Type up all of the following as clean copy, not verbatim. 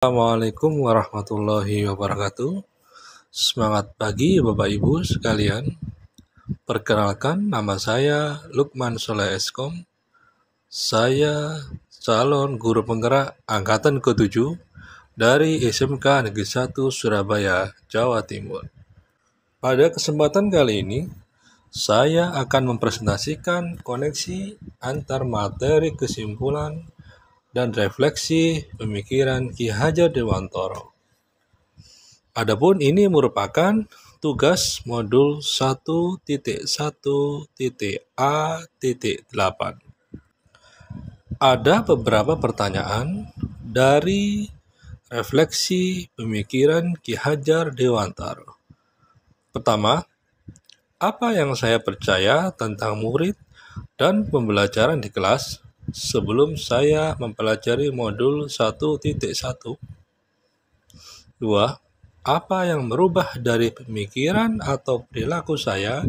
Assalamualaikum warahmatullahi wabarakatuh. Semangat pagi Bapak Ibu sekalian. Perkenalkan, nama saya Lukman Soleh Eskom. Saya calon guru penggerak angkatan ke-7 dari SMK Negeri 1 Surabaya, Jawa Timur. Pada kesempatan kali ini, saya akan mempresentasikan koneksi antar materi kesimpulan dan refleksi pemikiran Ki Hajar Dewantoro. Adapun ini merupakan tugas modul 1.1.A.8. Ada beberapa pertanyaan dari refleksi pemikiran Ki Hajar Dewantoro. Pertama, apa yang saya percaya tentang murid dan pembelajaran di kelas sebelum saya mempelajari modul 1.1? 2. Apa yang merubah dari pemikiran atau perilaku saya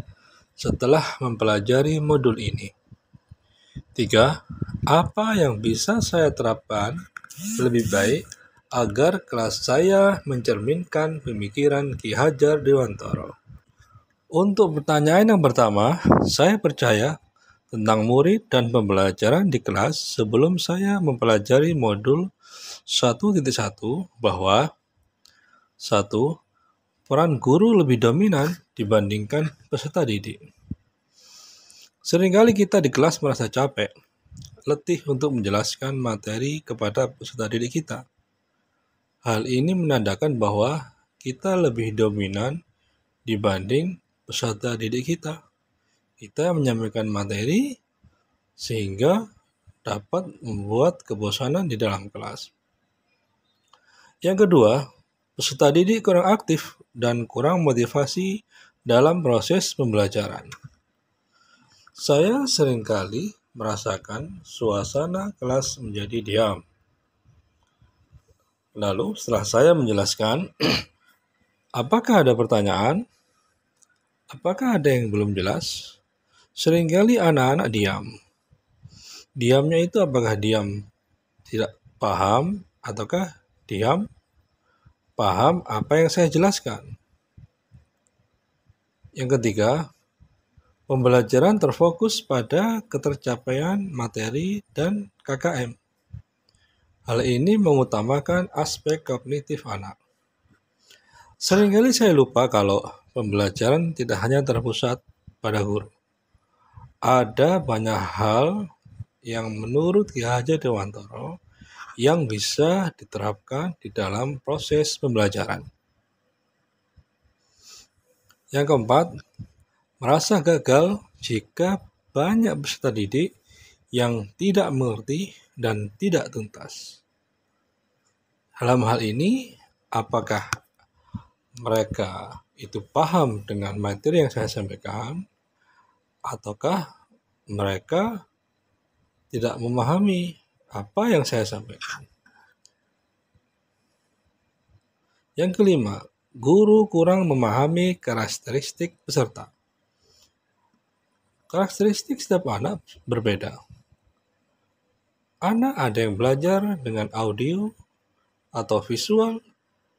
setelah mempelajari modul ini? 3. Apa yang bisa saya terapkan lebih baik agar kelas saya mencerminkan pemikiran Ki Hajar Dewantoro? Untuk pertanyaan yang pertama, saya percaya tentang murid dan pembelajaran di kelas sebelum saya mempelajari modul 1.1 bahwa 1. Peran guru lebih dominan dibandingkan peserta didik. Seringkali kita di kelas merasa capek, letih untuk menjelaskan materi kepada peserta didik kita. Hal ini menandakan bahwa kita lebih dominan dibanding peserta didik kita. Kita menyampaikan materi sehingga dapat membuat kebosanan di dalam kelas. Yang kedua, peserta didik kurang aktif dan kurang motivasi dalam proses pembelajaran. Saya seringkali merasakan suasana kelas menjadi diam. Lalu setelah saya menjelaskan, apakah ada pertanyaan? Apakah ada yang belum jelas? Seringkali anak-anak diam. Diamnya itu apakah diam tidak paham ataukah diam paham apa yang saya jelaskan? Yang ketiga, pembelajaran terfokus pada ketercapaian materi dan KKM. Hal ini mengutamakan aspek kognitif anak. Seringkali saya lupa kalau pembelajaran tidak hanya terpusat pada guru. Ada banyak hal yang menurut Ki Hajar Dewantoro yang bisa diterapkan di dalam proses pembelajaran. Yang keempat, merasa gagal jika banyak peserta didik yang tidak mengerti dan tidak tuntas. Dalam hal ini, apakah mereka itu paham dengan materi yang saya sampaikan, ataukah mereka tidak memahami apa yang saya sampaikan? Yang kelima, guru kurang memahami karakteristik peserta. Karakteristik setiap anak berbeda. Anak ada yang belajar dengan audio atau visual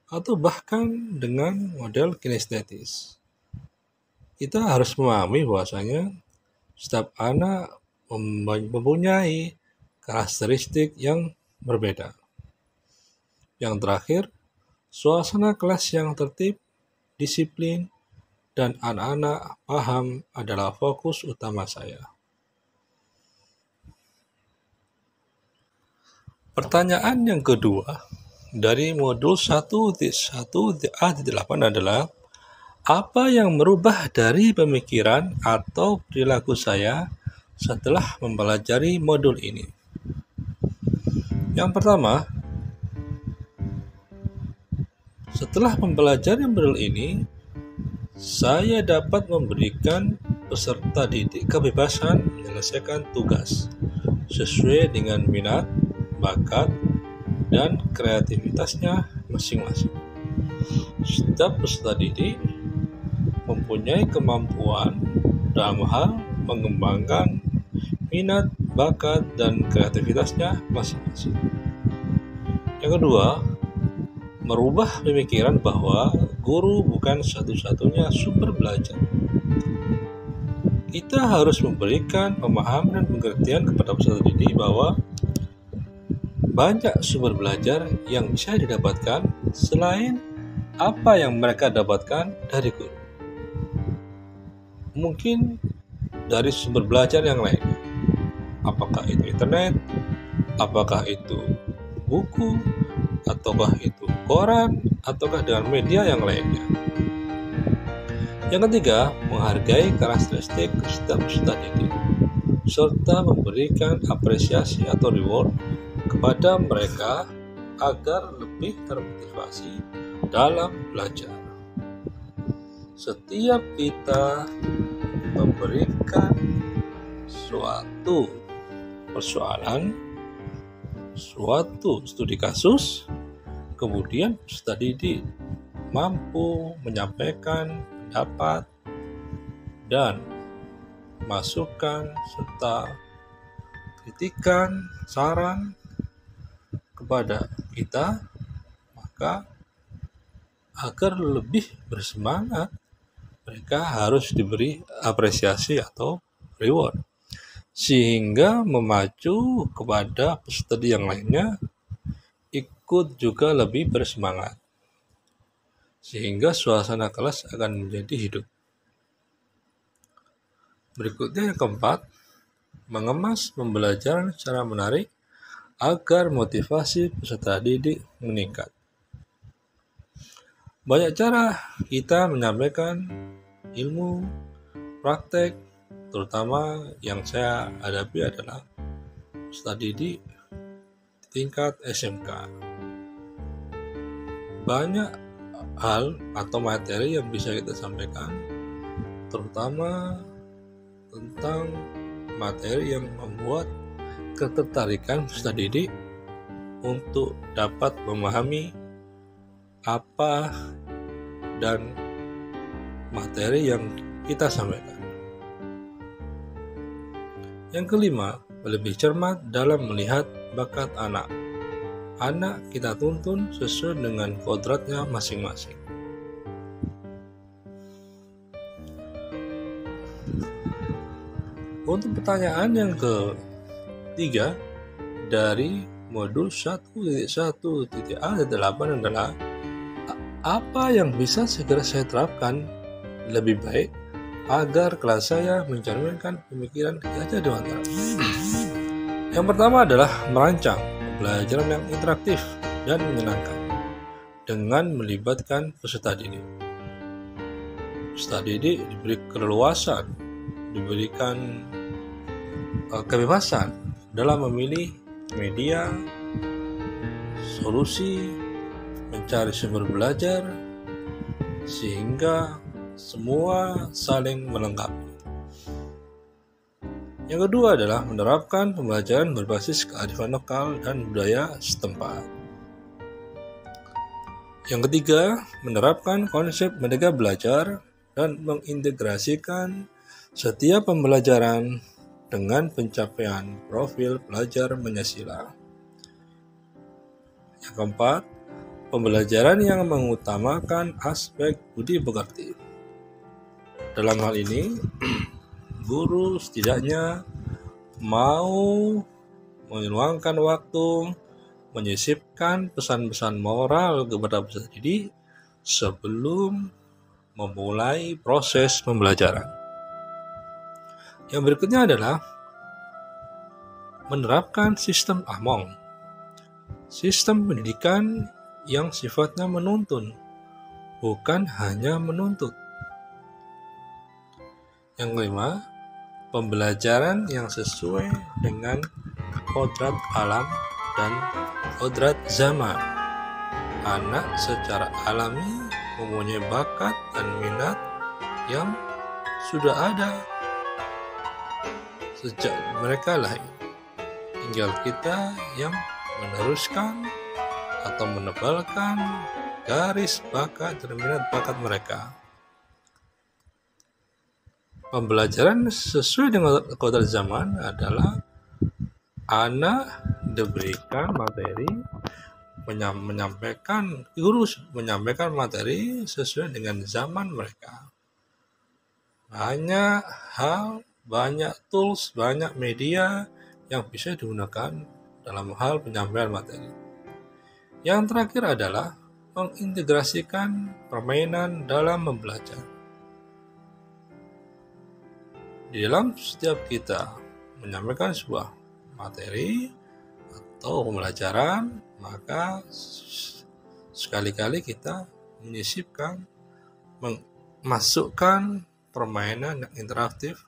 atau bahkan dengan model kinestetis. Kita harus memahami bahwasanya setiap anak mempunyai karakteristik yang berbeda. Yang terakhir, suasana kelas yang tertib, disiplin, dan anak-anak paham adalah fokus utama saya. Pertanyaan yang kedua dari modul 1.1.A.8 adalah, apa yang merubah dari pemikiran atau perilaku saya setelah mempelajari modul ini? Yang pertama, setelah mempelajari modul ini, saya dapat memberikan peserta didik kebebasan menyelesaikan tugas sesuai dengan minat, bakat, dan kreativitasnya masing-masing. Setiap peserta didik mempunyai kemampuan dalam hal mengembangkan minat, bakat, dan kreativitasnya masing-masing. Yang kedua, merubah pemikiran bahwa guru bukan satu-satunya sumber belajar. Kita harus memberikan pemahaman dan pengertian kepada peserta didik bahwa banyak sumber belajar yang bisa didapatkan selain apa yang mereka dapatkan dari guru. Mungkin dari sumber belajar yang lain. Apakah itu internet, apakah itu buku, ataukah itu koran, ataukah dengan media yang lainnya. Yang ketiga, menghargai karakteristik setiap peserta didik, serta memberikan apresiasi atau reward kepada mereka agar lebih termotivasi dalam belajar. Setiap kita memberikan suatu persoalan, suatu studi kasus, kemudian peserta didik mampu menyampaikan pendapat dan masukan serta kritikan, saran kepada kita, maka agar lebih bersemangat mereka harus diberi apresiasi atau reward, sehingga memacu kepada peserta yang lainnya ikut juga lebih bersemangat, sehingga suasana kelas akan menjadi hidup. Berikutnya yang keempat, mengemas pembelajaran secara menarik agar motivasi peserta didik meningkat. Banyak cara kita menyampaikan ilmu, praktek, terutama yang saya hadapi adalah peserta didik tingkat SMK. Banyak hal atau materi yang bisa kita sampaikan, terutama tentang materi yang membuat ketertarikan peserta didik untuk dapat memahami apa dan materi yang kita sampaikan. Yang kelima, lebih cermat dalam melihat bakat anak. Anak kita tuntun sesuai dengan kodratnya masing-masing. Untuk pertanyaan yang ketiga dari modul 1.1.A8 adalah apa yang bisa segera saya terapkan lebih baik agar kelas saya mencerminkan pemikiran Ki Dewantara. Yang pertama adalah merancang pembelajaran yang interaktif dan menyenangkan dengan melibatkan peserta didik. Peserta didik diberi keleluasan, diberikan kebebasan dalam memilih media, solusi, mencari sumber belajar, sehingga semua saling melengkapi. Yang kedua adalah menerapkan pembelajaran berbasis kearifan lokal dan budaya setempat. Yang ketiga, menerapkan konsep merdeka belajar dan mengintegrasikan setiap pembelajaran dengan pencapaian profil pelajar Pancasila. Yang keempat, pembelajaran yang mengutamakan aspek budi pekerti. Dalam hal ini, guru setidaknya mau meluangkan waktu, menyisipkan pesan-pesan moral kepada peserta didik sebelum memulai proses pembelajaran. Yang berikutnya adalah menerapkan sistem AMONG, sistem pendidikan yang sifatnya menuntun, bukan hanya menuntut. Yang kelima, pembelajaran yang sesuai dengan kodrat alam dan kodrat zaman. Anak secara alami mempunyai bakat dan minat yang sudah ada sejak mereka lahir. Tinggal kita yang meneruskan atau menebalkan garis bakat dan minat bakat mereka. Pembelajaran sesuai dengan kodrat zaman adalah anak diberikan materi menyampaikan materi sesuai dengan zaman mereka. Banyak hal, banyak tools, banyak media yang bisa digunakan dalam hal penyampaian materi. Yang terakhir adalah mengintegrasikan permainan dalam membelajar. Di dalam setiap kita menyampaikan sebuah materi atau pembelajaran, maka sekali-kali kita menyisipkan, memasukkan permainan yang interaktif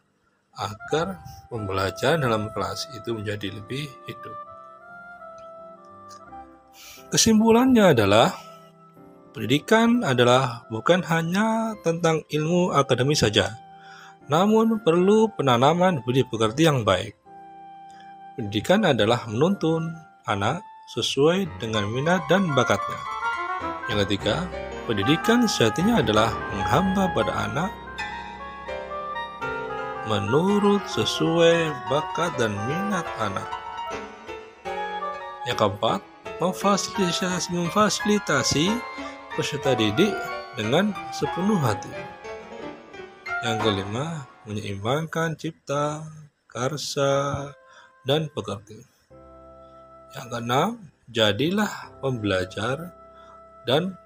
agar pembelajaran dalam kelas itu menjadi lebih hidup. Kesimpulannya adalah, pendidikan adalah bukan hanya tentang ilmu akademis saja, namun perlu penanaman budi pekerti yang baik. Pendidikan adalah menuntun anak sesuai dengan minat dan bakatnya. Yang ketiga, pendidikan sejatinya adalah menghamba pada anak menurut sesuai bakat dan minat anak. Yang keempat, memfasilitasi peserta didik dengan sepenuh hati. Yang kelima, menyeimbangkan cipta, karsa, dan pekerti. Yang keenam, jadilah pembelajar dan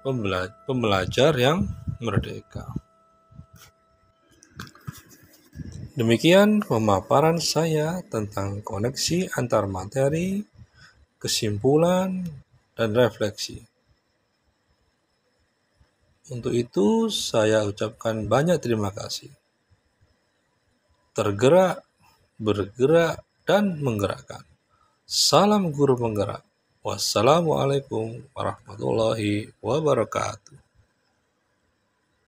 pembelajar yang merdeka. Demikian pemaparan saya tentang koneksi antar materi, kesimpulan, dan refleksi. Untuk itu, saya ucapkan banyak terima kasih. Tergerak, bergerak, dan menggerakkan. Salam guru penggerak. Wassalamualaikum warahmatullahi wabarakatuh.